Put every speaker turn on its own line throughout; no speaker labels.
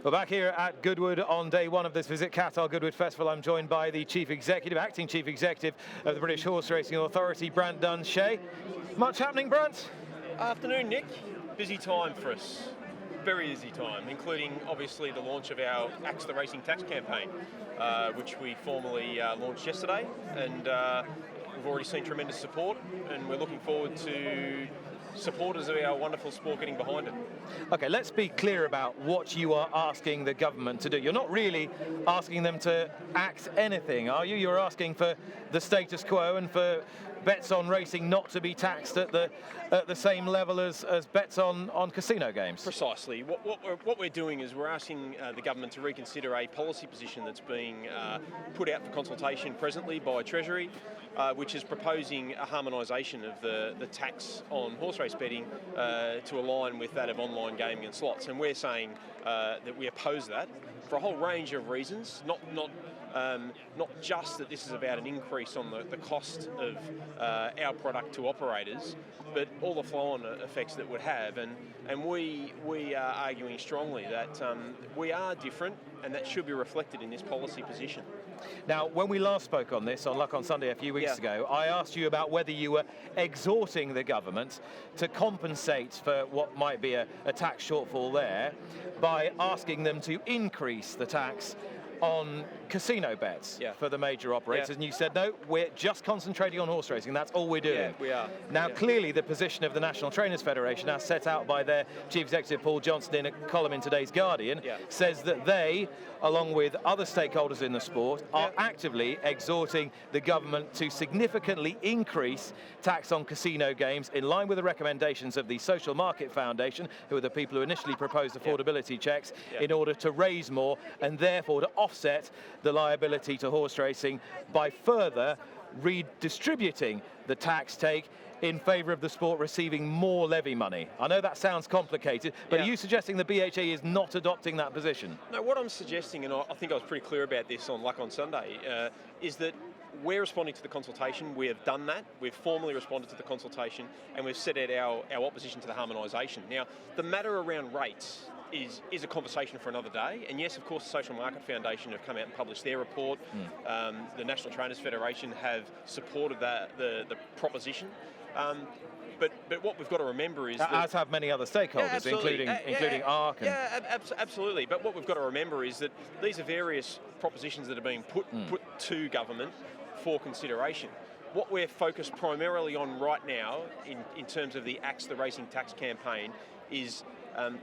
We're back here at Goodwood on day one of this Visit Qatar Goodwood Festival. I'm joined by the Acting Chief Executive of the British Horseracing Authority, Brant Dunshea. Much happening, Brant?
Afternoon, Nick. Busy time for us. Very busy time, including obviously the launch of our Axe the Racing tax campaign, which we formally launched yesterday, and we've already seen tremendous support, and we're looking forward to supporters of our wonderful sport getting behind it.
Okay, let's be clear about what you are asking the government to do. You're not really asking them to axe anything, are you? You're asking for the status quo and for bets on racing not to be taxed at the same level as bets on casino games.
Precisely. What we're doing is we're asking the government to reconsider a policy position that's being put out for consultation presently by Treasury, which is proposing a harmonisation of the tax on horse race betting to align with that of online gaming and slots. And we're saying that we oppose that for a whole range of reasons, not just that this is about an increase on the cost of our product to operators, but all the flow-on effects that would have. And we are arguing strongly that we are different, and that should be reflected in this policy position.
Now, when we last spoke on this, on Luck on Sunday a few weeks ago, I asked you about whether you were exhorting the government to compensate for what might be a tax shortfall there by asking them to increase the tax on casino bets for the major operators, and you said, no, we're just concentrating on horse racing, that's all we're doing.
Yeah, we are.
Now, clearly the position of the National Trainers Federation, as set out by their Chief Executive Paul Johnson in a column in today's Guardian, says that they, along with other stakeholders in the sport, are actively exhorting the government to significantly increase tax on casino games in line with the recommendations of the Social Market Foundation, who are the people who initially proposed affordability checks, in order to raise more and therefore to offset the liability to horse racing by further redistributing the tax take in favour of the sport receiving more levy money. I know that sounds complicated, but are you suggesting the BHA is not adopting that position?
No, what I'm suggesting, and I think I was pretty clear about this on Luck on Sunday, is that we're responding to the consultation. We have done that. We've formally responded to the consultation, and we've set out our opposition to the harmonisation. Now, the matter around rates is a conversation for another day. And yes, of course, the Social Market Foundation have come out and published their report. The National Trainers Federation have supported the proposition. But what we've got to remember is
as have many other stakeholders, including ARC.
Absolutely. But what we've got to remember is that these are various propositions that are being put to government for consideration. What we're focused primarily on right now, in terms of the Axe the Racing tax campaign, is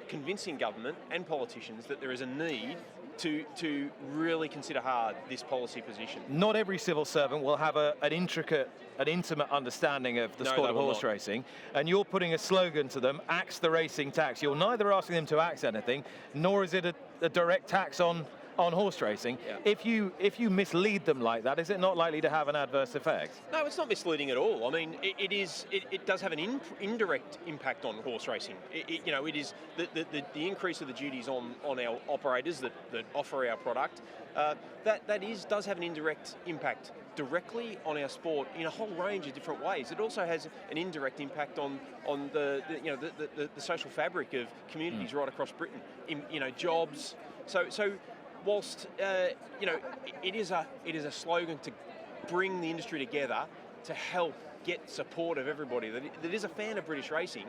convincing government and politicians that there is a need to really consider hard this policy position.
Not every civil servant will have an intimate understanding of the sport of horse racing, and you're putting a slogan to them, axe the racing tax. You're neither asking them to axe anything, nor is it a direct tax on horse racing. If you mislead them like that, is it not likely to have an adverse effect?
No, it's not misleading at all. I mean, it does have an indirect impact on horse racing. It is the increase of the duties on our operators that offer our product. That does have an indirect impact directly on our sport in a whole range of different ways. It also has an indirect impact on the social fabric of communities right across Britain. Jobs. So whilst it is a slogan to bring the industry together to help get support of everybody that is a fan of British racing,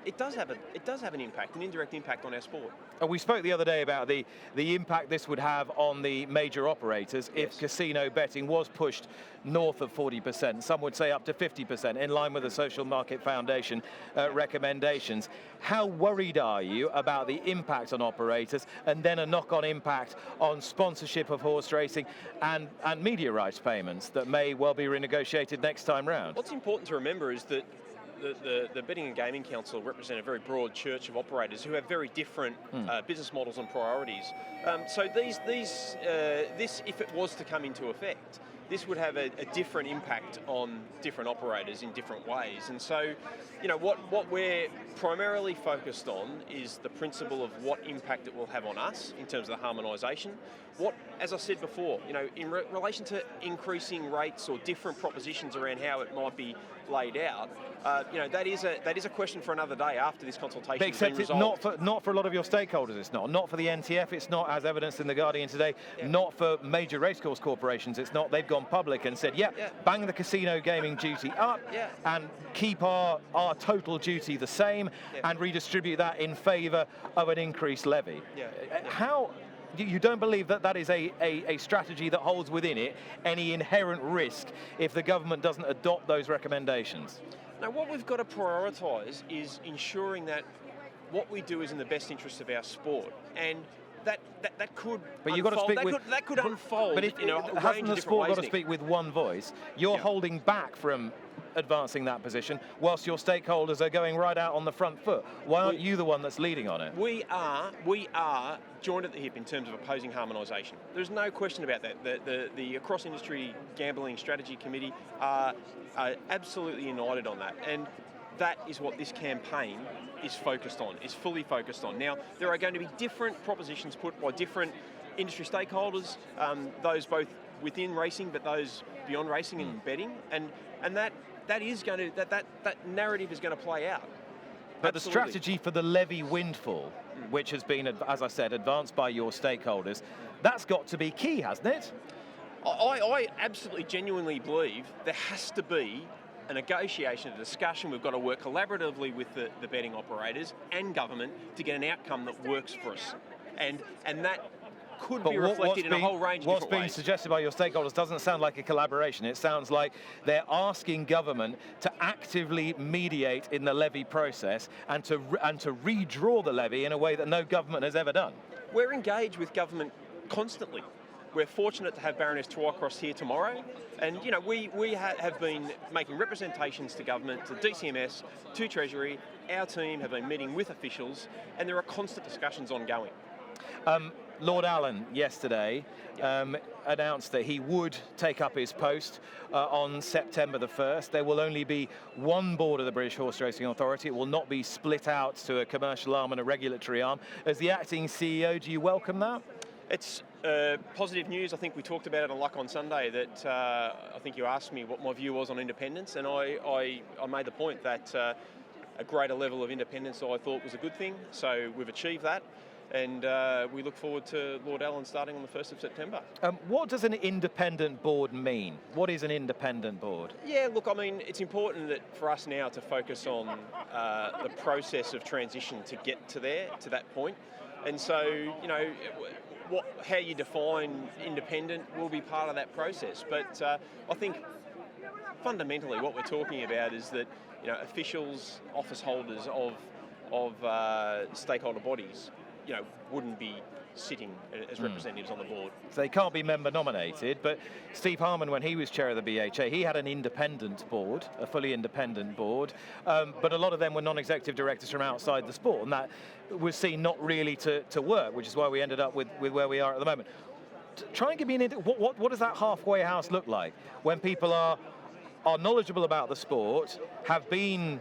it does have an impact, an indirect impact on our sport.
We spoke the other day about the impact this would have on the major operators if casino betting was pushed north of 40%. Some would say up to 50%, in line with the Social Market Foundation recommendations. How worried are you about the impact on operators and then a knock-on impact on sponsorship of horse racing and media rights payments that may well be renegotiated next time round?
What's important to remember is that the Betting and Gaming Council represent a very broad church of operators who have very different business models and priorities. So this, if it was to come into effect, this would have a different impact on different operators in different ways. And so, what we're primarily focused on is the principle of what impact it will have on us in terms of the harmonisation. As I said before, in relation to increasing rates or different propositions around how it might be laid out, that is a question for another day after this consultation has been
Except it's
resolved.
not for a lot of your stakeholders. It's not for the NTF. It's not, as evidenced in the Guardian today. Not for major racecourse corporations. It's not. They've gone public and said, bang the casino gaming duty up and keep our total duty the same and redistribute that in favour of an increased levy. How? You don't believe that is a strategy that holds within it any inherent risk if the government doesn't adopt those recommendations?
Now, what we've got to prioritise is ensuring that what we do is in the best interest of our sport, and that could.
But you've got to speak
that could unfold.
But
in a range of
hasn't the
different
sport
ways,
got to speak with one voice? You're holding back from advancing that position, whilst your stakeholders are going right out on the front foot. Why aren't you the one that's leading on it?
We are joined at the hip in terms of opposing harmonisation. There's no question about that. The cross-industry gambling strategy committee are absolutely united on that, and that is what this campaign is focused on, is fully focused on. Now, there are going to be different propositions put by different industry stakeholders, those both within racing, but those beyond racing and betting, and that narrative is going to play out.
But the strategy for the levy windfall, which has been, as I said, advanced by your stakeholders, that's got to be key, hasn't it?
I absolutely genuinely believe there has to be a negotiation, a discussion. We've got to work collaboratively with the betting operators and government to get an outcome that works for us. And that could be reflected in a whole range of different ways.
What's being suggested by your stakeholders doesn't sound like a collaboration. It sounds like they're asking government to actively mediate in the levy process and to redraw the levy in a way that no government has ever done.
We're engaged with government constantly. We're fortunate to have Baroness Twycross here tomorrow, and we have been making representations to government, to DCMS, to Treasury. Our team have been meeting with officials, and there are constant discussions ongoing.
Lord Allen yesterday announced that he would take up his post on September the 1st. There will only be one board of the British Horseracing Authority. It will not be split out to a commercial arm and a regulatory arm. As the acting CEO, do you welcome that?
It's positive news. I think we talked about it on Luck on Sunday that I think you asked me what my view was on independence, and I made the point that a greater level of independence I thought was a good thing. So we've achieved that. And we look forward to Lord Allen starting on the 1st of September.
What does an independent board mean? What is an independent board?
Yeah, look, I mean, it's important that for us now to focus on the process of transition to get to that point. And so, how you define independent will be part of that process. But I think fundamentally what we're talking about is that, officials, office holders of stakeholder bodies, wouldn't be sitting as representatives on the board.
So they can't be member nominated, but Steve Harmon, when he was chair of the BHA, he had an independent board, a fully independent board, but a lot of them were non-executive directors from outside the sport, and that was seen not really to work, which is why we ended up with where we are at the moment. Try and give me what does that halfway house look like when people are knowledgeable about the sport, have been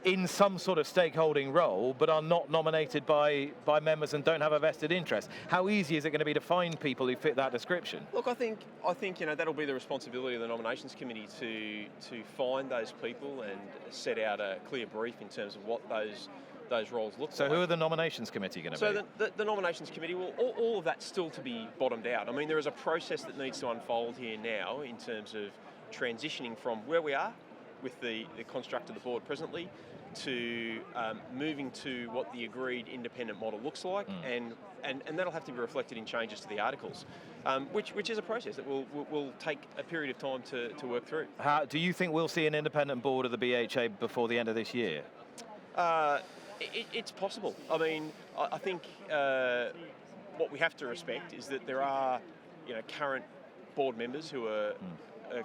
in some sort of stakeholding role, but are not nominated by members and don't have a vested interest? How easy is it going to be to find people who fit that description?
Look, I think that'll be the responsibility of the nominations committee to find those people and set out a clear brief in terms of what those roles look like.
So who are the nominations committee going to be?
So the nominations committee, all of that's still to be bottomed out. I mean, there is a process that needs to unfold here now in terms of transitioning from where we are with the construct of the board presently to moving to what the agreed independent model looks like, and that'll have to be reflected in changes to the articles, which is a process that will take a period of time to work through.
How do you think we'll see an independent board of the BHA before the end of this year?
It's possible. I mean, I think what we have to respect is that there are current board members who are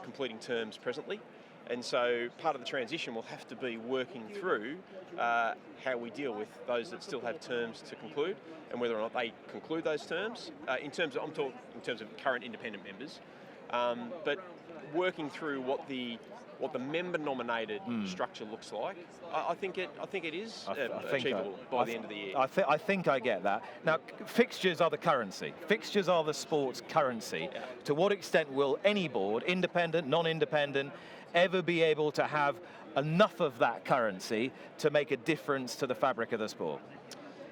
completing terms presently. And so part of the transition will have to be working through how we deal with those that still have terms to conclude, and whether or not they conclude those terms. I'm talking in terms of current independent members, but working through what the member-nominated structure looks like. I think it is achievable by the end of the year.
I think I get that. Now, fixtures are the currency. Fixtures are the sport's currency.
Yeah.
To what extent will any board, independent, non-independent, ever be able to have enough of that currency to make a difference to the fabric of the sport?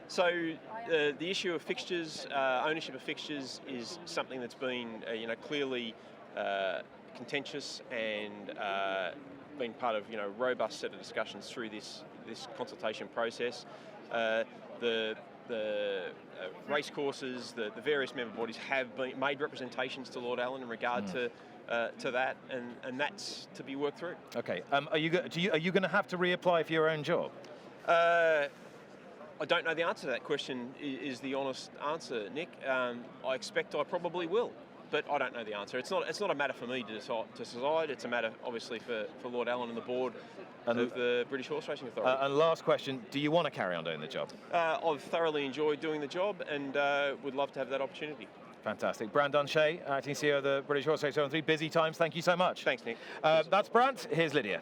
So the issue of fixtures, ownership of fixtures, is something that's been clearly contentious and been part of robust set of discussions through this consultation process. The racecourses, the various member bodies have made representations to Lord Allen in regard to that, and that's to be worked through.
Okay. Are you going to have to reapply for your own job?
I don't know the answer to that question, is the honest answer, Nick. I expect I probably will, but I don't know the answer. It's not a matter for me to decide. It's a matter, obviously, for Lord Allen and the board of the British Horseracing Authority.
And last question, do you want to carry on doing the job?
I've thoroughly enjoyed doing the job and would love to have that opportunity.
Fantastic. Brant Dunshea, acting CEO of the British Horseracing Authority. Busy times. Thank you so much.
Thanks, Nick.
That's Brant. Here's Lydia.